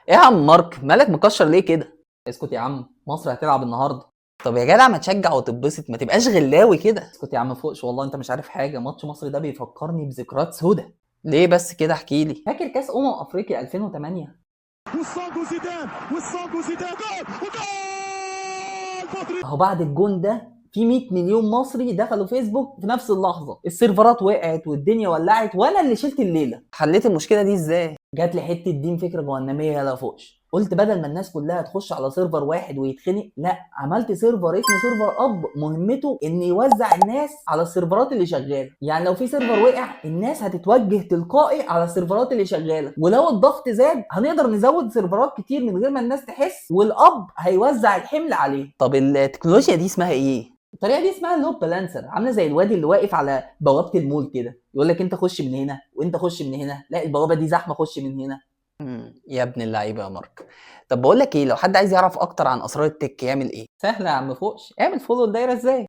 ايه يا عم مارك، مالك مكشر ليه كده؟ اسكت يا عم، مصر هتلعب النهارده. طب يا جدع ما تشجع وتتبسط، ما تبقاش غلاوي كده. اسكت يا عم فوقش، والله انت مش عارف حاجه. ماتش مصر ده بيفكرني بذكريات سودا. ليه بس كده؟ احكي لي. فاكر كاس افريقيا 2008؟ والصاج زيدان والصاج زيدان جول وجول. اهو بعد الجون ده في 100 مليون مصري دخلوا فيسبوك في نفس اللحظه، السيرفرات وقعت والدنيا ولعت، وانا اللي شلت الليله. حليت المشكله دي ازاي؟ جات لي حته دين فكره جهنميه يلا فوقش. قلت بدل ما الناس كلها تخش على سيرفر واحد ويتخنق، لا، عملت سيرفر اسمه سيرفر اب، مهمته ان يوزع الناس على السيرفرات اللي شغاله. يعني لو في سيرفر وقع الناس هتتوجه تلقائي على السيرفرات اللي شغاله، ولو الضغط زاد هنقدر نزود سيرفرات كتير من غير ما الناس تحس، والاب هيوزع الحمل عليه. طب التكنولوجيا دي اسمها ايه؟ الطريقه دي اسمها اللود بالانسر، عامله زي الواد اللي واقف على بوابه المول كده، يقول لك انت خش من هنا وانت خش من هنا، لا البوابه دي زحمه خش من هنا. يا ابن اللعيبه يا مارك. طب بقول لك ايه، لو حد عايز يعرف اكتر عن اسرار التك يعمل ايه؟ سهله يا عم فوقش، اعمل فولو الدايره ازاي.